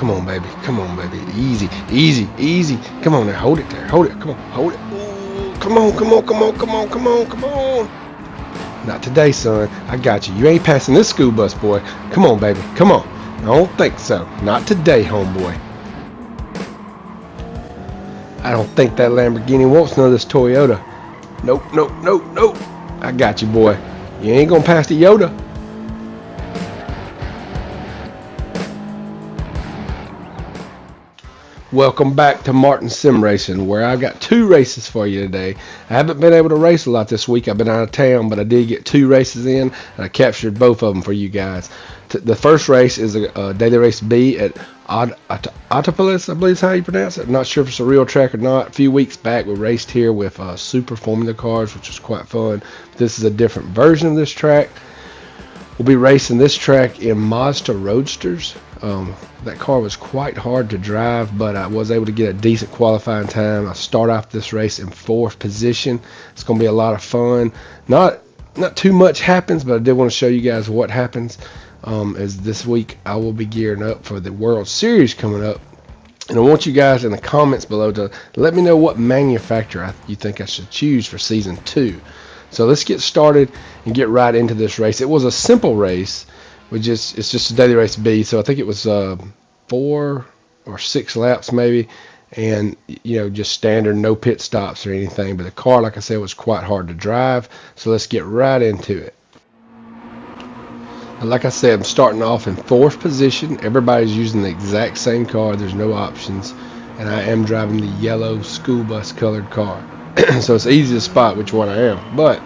Come on, baby. Come on, baby. Easy, easy, easy. Come on there. Hold it there. Hold it. Come on. Hold it. Ooh, come on, come on, come on, come on, come on, come on. Not today, son. I got you. You ain't passing this school bus, boy. Come on, baby. Come on. I don't think so. Not today, homeboy. I don't think that Lamborghini wants none of this Toyota. Nope, nope, nope, nope. I got you, boy. You ain't gonna pass the Yoda. Welcome back to Martin Sim Racing, where I've got 2 races for you today. I haven't been able to race a lot this week. I've been out of town, but I did get 2 races in, and I captured both of them for you guys. The first race is a daily race B at Autopolis, I believe is how you pronounce it. I'm not sure if it's a real track or not. A few weeks back, we raced here with Super Formula cars, which was quite fun. This is a different version of this track. We'll be racing this track in Mazda Roadsters. That car was quite hard to drive, but I was able to get a decent qualifying time. I start off this race in 4th position. It's going to be a lot of fun. Not too much happens, but I did want to show you guys what happens. As this week I will be gearing up for the World Series coming up, and I want you guys in the comments below to let me know what manufacturer you think I should choose for season 2. So let's get started and get right into this race. It was a simple race. It's just a daily race B, so I think it was 4 or 6 laps maybe, and just standard, no pit stops or anything. But the car, like I said, was quite hard to drive. So let's get right into it. And like I said, I'm starting off in 4th position. Everybody's using the exact same car. There's no options, and I am driving the yellow school bus colored car. So it's easy to spot which one I am. But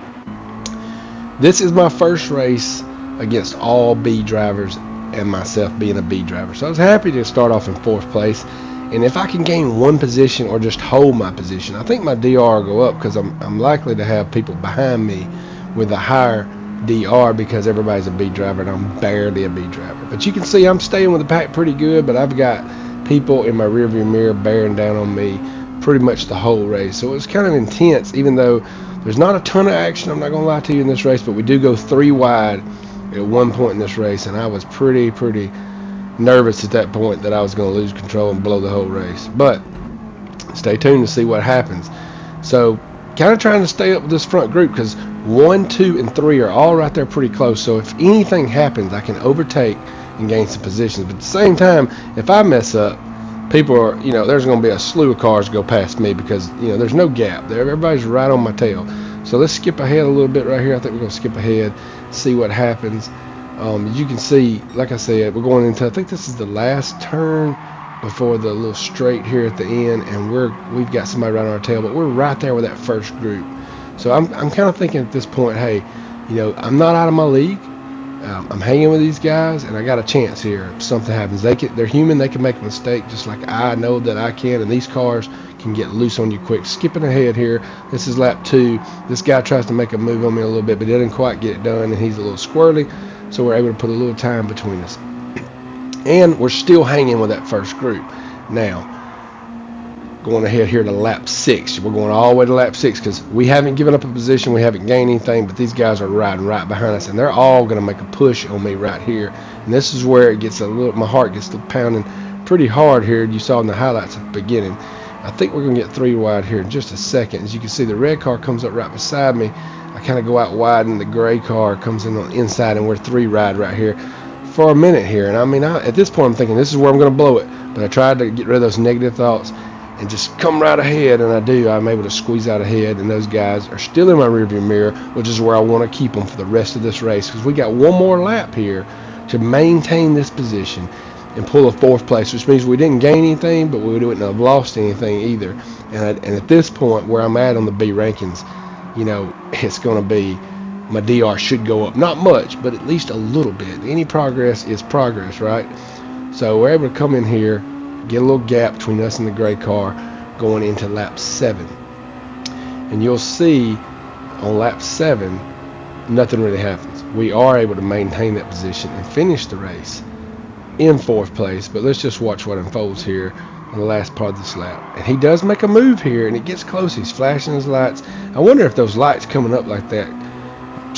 this is my first race against all B drivers and myself being a B driver. So I was happy to start off in 4th place. And if I can gain 1 position or just hold my position, I think my DR will go up, because I'm likely to have people behind me with a higher DR because everybody's a B driver and I'm barely a B driver. But you can see I'm staying with the pack pretty good, but I've got people in my rearview mirror bearing down on me pretty much the whole race. So it was kind of intense, even though there's not a ton of action, I'm not going to lie to you, in this race, but we do go 3 wide at one point in this race, and I was pretty nervous at that point that I was going to lose control and blow the whole race. But stay tuned to see what happens. So kind of trying to stay up with this front group, because 1, 2, and 3 are all right there pretty close. So if anything happens, I can overtake and gain some positions. But at the same time, if I mess up, people are, there's going to be a slew of cars go past me, because there's no gap there. Everybody's right on my tail. So let's skip ahead a little bit right here. I think we're going to skip ahead, see what happens. As you can see, like I said, we're going into, I think this is the last turn before the little straight here at the end, and we've got somebody right on our tail, but we're right there with that first group. So I'm kind of thinking at this point, hey, I'm not out of my league. I'm hanging with these guys, and I got a chance here if something happens. They're human. They can make a mistake just like I know that I can, and these cars can get loose on you quick. Skipping ahead here, this is lap 2. This guy tries to make a move on me a little bit, but didn't quite get it done, and he's a little squirrely, so we're able to put a little time between us. And we're still hanging with that first group. Now, going ahead here to lap 6. We're going all the way to lap 6, because we haven't given up a position, we haven't gained anything, but these guys are riding right behind us, and they're all going to make a push on me right here. And this is where it gets my heart gets pounding pretty hard here. You saw in the highlights at the beginning. I think we're going to get 3 wide here in just a second. As you can see, the red car comes up right beside me. I kind of go out wide, and the gray car comes in on the inside, and we're 3 wide right here for a minute here. And I mean, at this point I'm thinking this is where I'm going to blow it, but I tried to get rid of those negative thoughts and just come right ahead, and I'm able to squeeze out ahead, and those guys are still in my rearview mirror, which is where I want to keep them for the rest of this race, because we got 1 more lap here to maintain this position and pull a 4th place, which means we didn't gain anything, but we wouldn't have lost anything either. And at this point where I'm at on the B rankings, it's going to be, my DR should go up, not much, but at least a little bit. Any progress is progress, right? So we're able to come in here, get a little gap between us and the gray car going into lap 7. And you'll see on lap 7, nothing really happens. We are able to maintain that position and finish the race in 4th place. But let's just watch what unfolds here on the last part of this lap. And he does make a move here, and it gets close. He's flashing his lights. I wonder if those lights coming up like that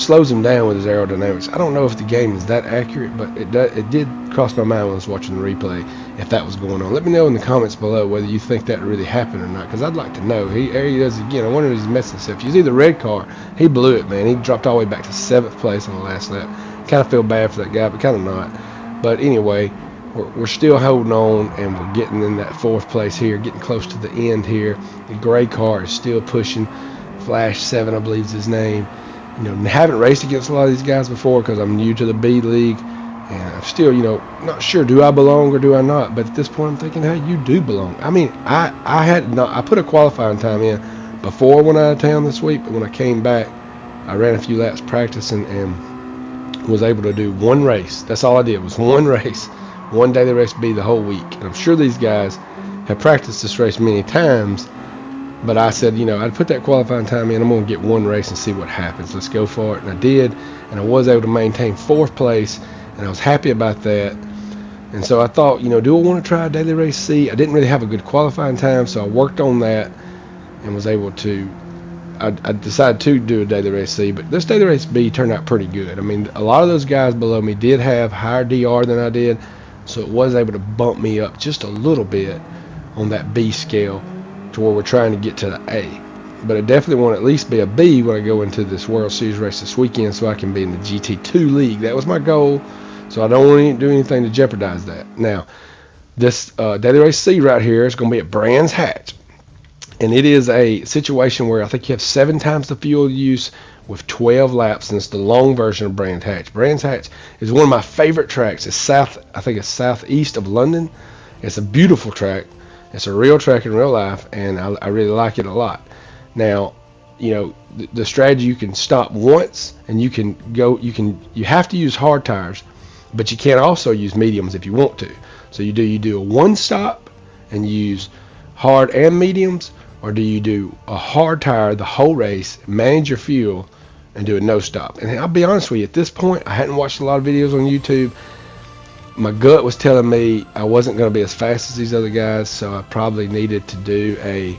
slows him down with his aerodynamics. I don't know if the game is that accurate, but it did cross my mind when I was watching the replay if that was going on. Let me know in the comments below whether you think that really happened or not, because I'd like to know. There he does again. I wonder if he's messing himself. You see the red car, he blew it, man. He dropped all the way back to 7th place on the last lap. Kind of feel bad for that guy, but kind of not. But anyway, we're still holding on, and we're getting in that 4th place here, getting close to the end here. The gray car is still pushing. Flash 7, I believe is his name. You know, haven't raced against a lot of these guys before because I'm new to the B League, and I'm still, you know, not sure, do I belong or do I not? But at this point, I'm thinking, hey, you do belong. I mean, I put a qualifying time in before I went out of town this week, but when I came back, I ran a few laps practicing and was able to do one race. That's all I did, was one race, one daily race B the whole week. And I'm sure these guys have practiced this race many times, but I said, you know, I'd put that qualifying time in. I'm going to get one race and see what happens. Let's go for it. And I did, and I was able to maintain 4th place, and I was happy about that. And so I thought, you know, do I want to try a daily race C? I didn't really have a good qualifying time, so I worked on that and was able to. I decided to do a daily race C, but this daily race B turned out pretty good. I mean, a lot of those guys below me did have higher DR than I did, so it was able to bump me up just a little bit on that B scale, to where we're trying to get to the A. But I definitely want to at least be a B when I go into this World Series race this weekend, so I can be in the GT2 league. That was my goal, so I don't want to do anything to jeopardize that. Now, this daily race C right here is going to be at Brands Hatch, and it is a situation where I think you have 7 times the fuel use with 12 laps, and it's the long version of Brands Hatch. Brands Hatch is one of my favorite tracks. It's I think it's southeast of London. It's a beautiful track. It's a real track in real life, and I really like it a lot. Now, you know, the strategy, you can stop once, and you have to use hard tires, but you can also use mediums if you want to. So you do a one stop and use hard and mediums, or do you do a hard tire the whole race, manage your fuel, and do a no stop? And I'll be honest with you, at this point, I hadn't watched a lot of videos on YouTube. My gut was telling me I wasn't going to be as fast as these other guys, so I probably needed to do I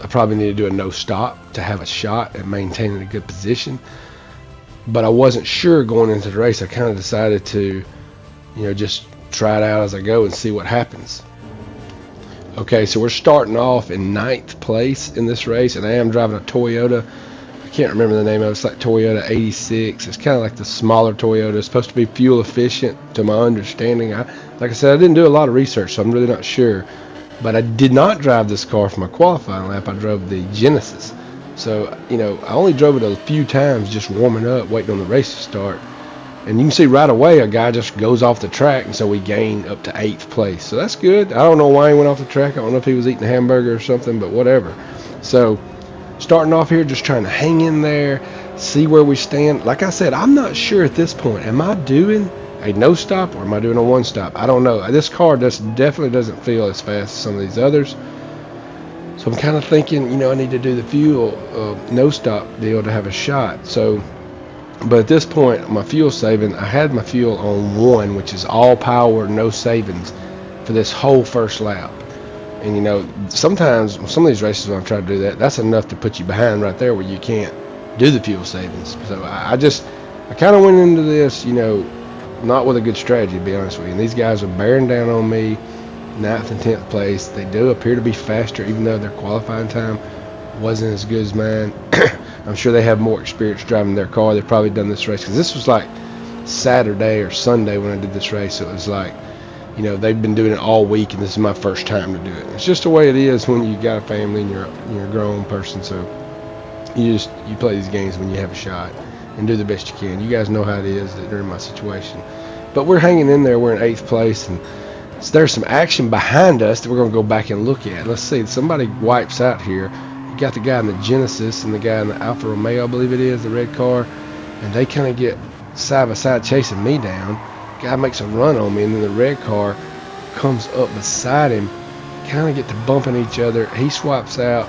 probably need to do a no stop to have a shot at maintaining a good position. But I wasn't sure going into the race. I kind of decided to, you know, just try it out as I go and see what happens. Okay, so we're starting off in 9th place in this race, and I am driving a Toyota. I can't remember the name of it. It's like Toyota 86. It's kind of like the smaller Toyota. It's supposed to be fuel efficient, to my understanding. Like I said, I didn't do a lot of research, so I'm really not sure. But I did not drive this car for my qualifying lap. I drove the Genesis. So, you know, I only drove it a few times, just warming up, waiting on the race to start. And you can see right away a guy just goes off the track, and so we gained up to 8th place. So that's good. I don't know why he went off the track. I don't know if he was eating a hamburger or something, but whatever. So starting off here, just trying to hang in there, see where we stand. Like I said, I'm not sure at this point. Am I doing a no stop or am I doing a one stop? I don't know. This car definitely doesn't feel as fast as some of these others. So I'm kind of thinking, you know, I need to do the fuel no stop deal to have a shot. So, but at this point, my fuel saving, I had my fuel on 1, which is all power, no savings for this whole first lap. And, you know, sometimes some of these races when I'm trying to do that, that's enough to put you behind right there where you can't do the fuel savings. So I kind of went into this, you know, not with a good strategy, to be honest with you. And these guys are bearing down on me, 9th and 10th place. They do appear to be faster, even though their qualifying time wasn't as good as mine. I'm sure they have more experience driving their car. They've probably done this race, because this was like Saturday or Sunday when I did this race. So it was like, you know, they've been doing it all week, and this is my first time to do it. It's just the way it is when you got a family and you're a grown person. So you play these games when you have a shot and do the best you can. You guys know how it is that they're in my situation. But we're hanging in there. We're in 8th place, and so there's some action behind us that we're going to go back and look at. Let's see. Somebody wipes out here. You got the guy in the Genesis and the guy in the Alfa Romeo, I believe it is, the red car, and they kind of get side by side chasing me down. Guy makes a run on me, and then the red car comes up beside him, kind of get to bumping each other. He swipes out,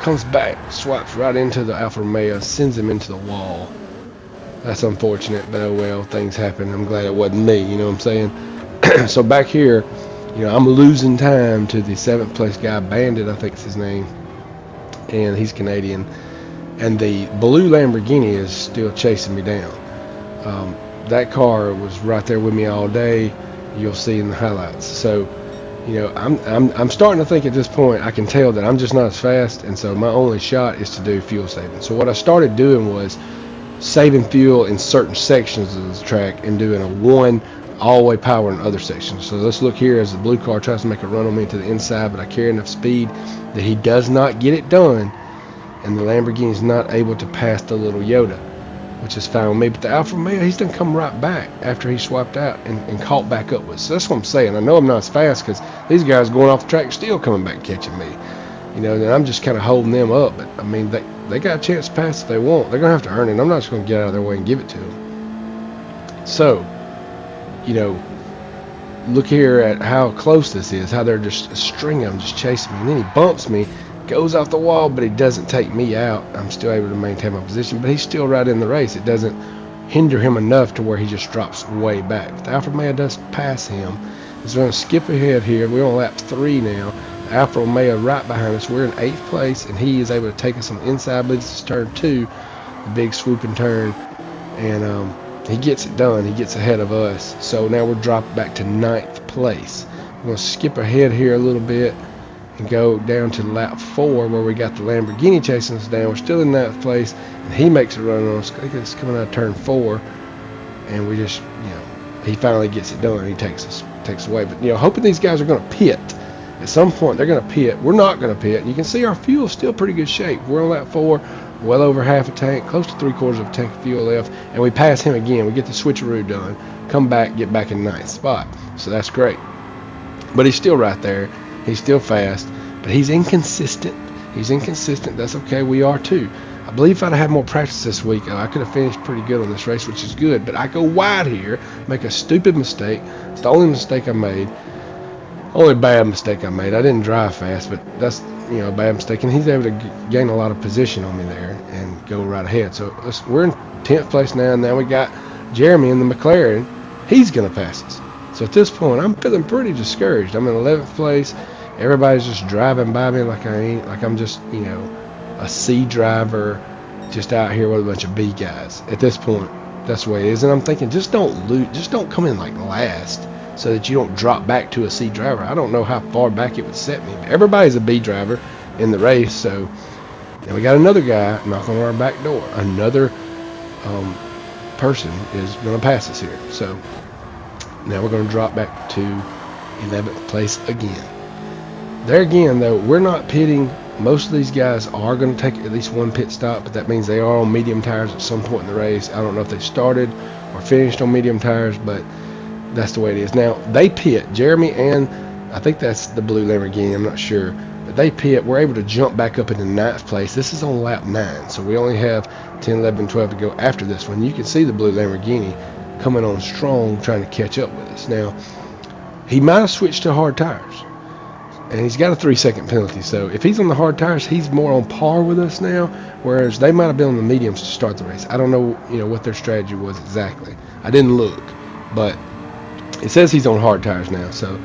comes back, swipes right into the Alfa Romeo, sends him into the wall. That's unfortunate, but oh well, things happen. I'm glad it wasn't me, you know what I'm saying? So back here, you know, I'm losing time to the 7th place guy, Bandit, I think is his name. and he's Canadian. And the blue Lamborghini is still chasing me down. That car was right there with me all day. You'll see in the highlights. So, you know, I'm starting to think at this point, I can tell that I'm just not as fast, and so my only shot is to do fuel saving. So what I started doing was saving fuel in certain sections of the track and doing a one all-way power in other sections. So let's look here as the blue car tries to make a run on me to the inside, but I carry enough speed that he does not get it done, and the Lamborghini is not able to pass the little Yoda, which is fine with me. But the Alfa Romeo, he's done come right back after he swapped out and caught back up with us. So that's what I'm saying. I know I'm not as fast because these guys going off the track still coming back catching me. You know, and I'm just kind of holding them up. But, I mean, they got a chance to pass if they want. They're going to have to earn it. I'm not just going to get out of their way and give it to them. So, you know, look here at how close this is, how they're just a string of them just chasing me. And then he bumps me, goes off the wall, but he doesn't take me out. I'm still able to maintain my position, but he's still right in the race. It doesn't hinder him enough to where he just drops way back. If the Alfa Romeo does pass him, he's going to skip ahead here. We're on lap 3 now. The Alfa Romeo right behind us. We're in 8th place, and he is able to take us on the inside, but it's turn 2, the big swooping turn, and he gets it done. He gets ahead of us. So now we're dropped back to 9th place. We're going to skip ahead here a little bit and go down to lap 4 where we got the Lamborghini chasing us down. We're still in 9th place, and he makes a run on us. I think it's coming out of turn 4, and we just, you know, he finally gets it done. He takes away. But, you know, hoping these guys are going to pit. At some point, they're going to pit. We're not going to pit. You can see our fuel's still pretty good shape. We're on lap 4, well over half a tank, close to 3/4 of a tank of fuel left, and we pass him again. We get the switcheroo done, come back, get back in 9th spot. So that's great. But he's still right there. He's still fast, but he's inconsistent. That's okay. We are too. I believe if I'd had more practice this week, I could have finished pretty good on this race, which is good. But I go wide here, make a stupid mistake. It's the only mistake I made. Only bad mistake I made. I didn't drive fast, but that's, you know, a bad mistake. And he's able to gain a lot of position on me there and go right ahead. So we're in 10th place now. Now we got Jeremy in the McLaren. He's going to pass us. So at this point, I'm feeling pretty discouraged. I'm in 11th place. Everybody's just driving by me like I'm just, you know, a C driver just out here with a bunch of B guys. At this point, that's the way it is. And I'm thinking, just don't lose, just don't come in like last so that you don't drop back to a C driver. I don't know how far back it would set me. But everybody's a B driver in the race. So and we got another guy knocking on our back door. Another person is going to pass us here. So now we're going to drop back to 11th place again. There again, though, we're not pitting. Most of these guys are going to take at least one pit stop, but that means they are on medium tires at some point in the race. I don't know if they started or finished on medium tires, but that's the way it is. Now, they pit. Jeremy and I think that's the blue Lamborghini. I'm not sure. But they pit. We're able to jump back up into 9th place. This is on lap 9, so we only have 10, 11, 12 to go after this one. You can see the blue Lamborghini coming on strong, trying to catch up with us. Now, he might have switched to hard tires, and he's got a 3-second penalty. So if he's on the hard tires, he's more on par with us now, whereas they might have been on the mediums to start the race. I don't know, you know, what their strategy was exactly. I didn't look, but it says he's on hard tires now, so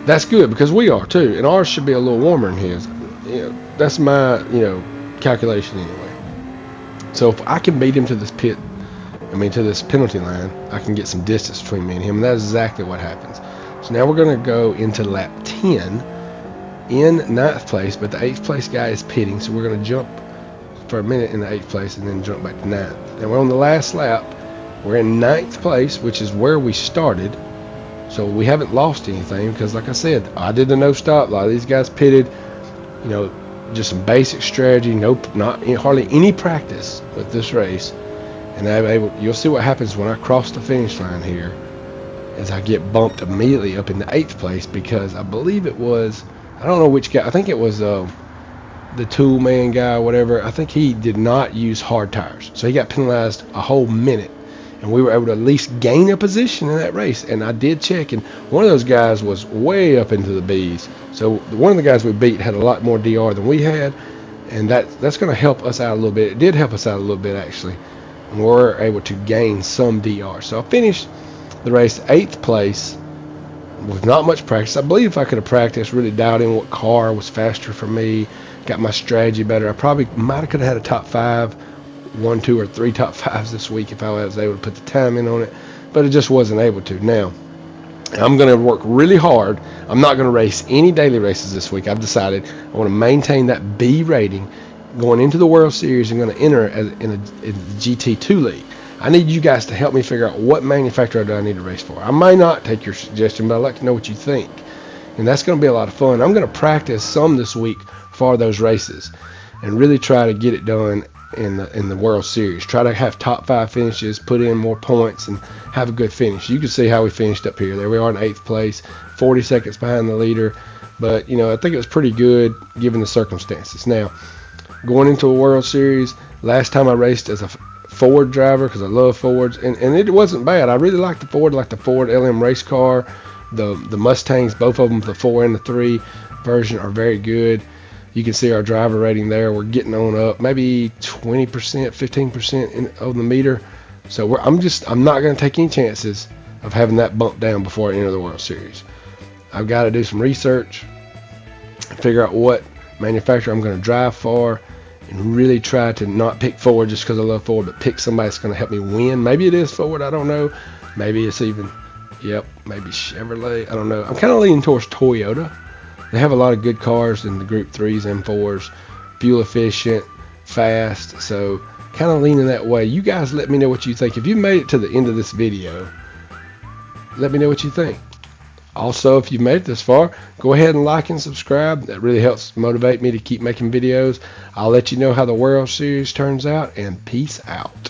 that's good because we are too, and ours should be a little warmer than his. You know, that's my, you know, calculation anyway. So if I can beat him to this to this penalty line, I can get some distance between me and him, and that's exactly what happens. So now we're going to go into lap 10 in 9th place, but the 8th place guy is pitting, so we're going to jump for a minute in the 8th place and then jump back to 9th. And we're on the last lap. We're in 9th place, which is where we started, so we haven't lost anything because, like I said, I did the no stop. A lot of these guys pitted, you know, just some basic strategy, hardly any practice with this race. And you'll see what happens when I cross the finish line here, as I get bumped immediately up into 8th place because I believe it was, I don't know which guy, I think it was the tool man guy or whatever. I think he did not use hard tires, so he got penalized a whole minute, and we were able to at least gain a position in that race. And I did check, and one of those guys was way up into the B's, so one of the guys we beat had a lot more DR than we had, and that's going to help us out a little bit. It did help us out a little bit actually, and we were able to gain some DR. So I finished the race 8th place with not much practice. I believe if I could have practiced, really dialed in what car was faster for me, got my strategy better. I probably might have could have had a top 5, 1, 2, or 3 top 5s this week if I was able to put the time in on it, but it just wasn't able to. Now, I'm going to work really hard. I'm not going to race any daily races this week. I've decided I want to maintain that B rating going into the World Series. I'm going to enter in the GT2 league. I need you guys to help me figure out what manufacturer do I need to race for. I might not take your suggestion, but I'd like to know what you think. And that's going to be a lot of fun. I'm going to practice some this week for those races and really try to get it done in the World Series. Try to have top 5 finishes, put in more points, and have a good finish. You can see how we finished up here. There we are in 8th place, 40 seconds behind the leader. But, you know, I think it was pretty good given the circumstances. Now, going into a World Series, last time I raced as a Ford driver because I love Fords, and it wasn't bad. I really liked the Ford, LM race car. The Mustangs, both of them, the 4 and the 3 version, are very good. You can see our driver rating there. We're getting on up, maybe 20%, 15% on the meter. So I'm not going to take any chances of having that bump down before I enter the World Series. I've got to do some research, figure out what manufacturer I'm going to drive for, and really try to not pick Ford just because I love Ford, but pick somebody that's going to help me win. Maybe it is Ford, I don't know. Maybe it's even, maybe Chevrolet, I don't know. I'm kind of leaning towards Toyota. They have a lot of good cars in the Group 3s and 4s, fuel efficient, fast, so kind of leaning that way. You guys let me know what you think. If you made it to the end of this video, let me know what you think. Also, if you've made it this far, go ahead and like and subscribe. That really helps motivate me to keep making videos. I'll let you know how the World Series turns out, and peace out.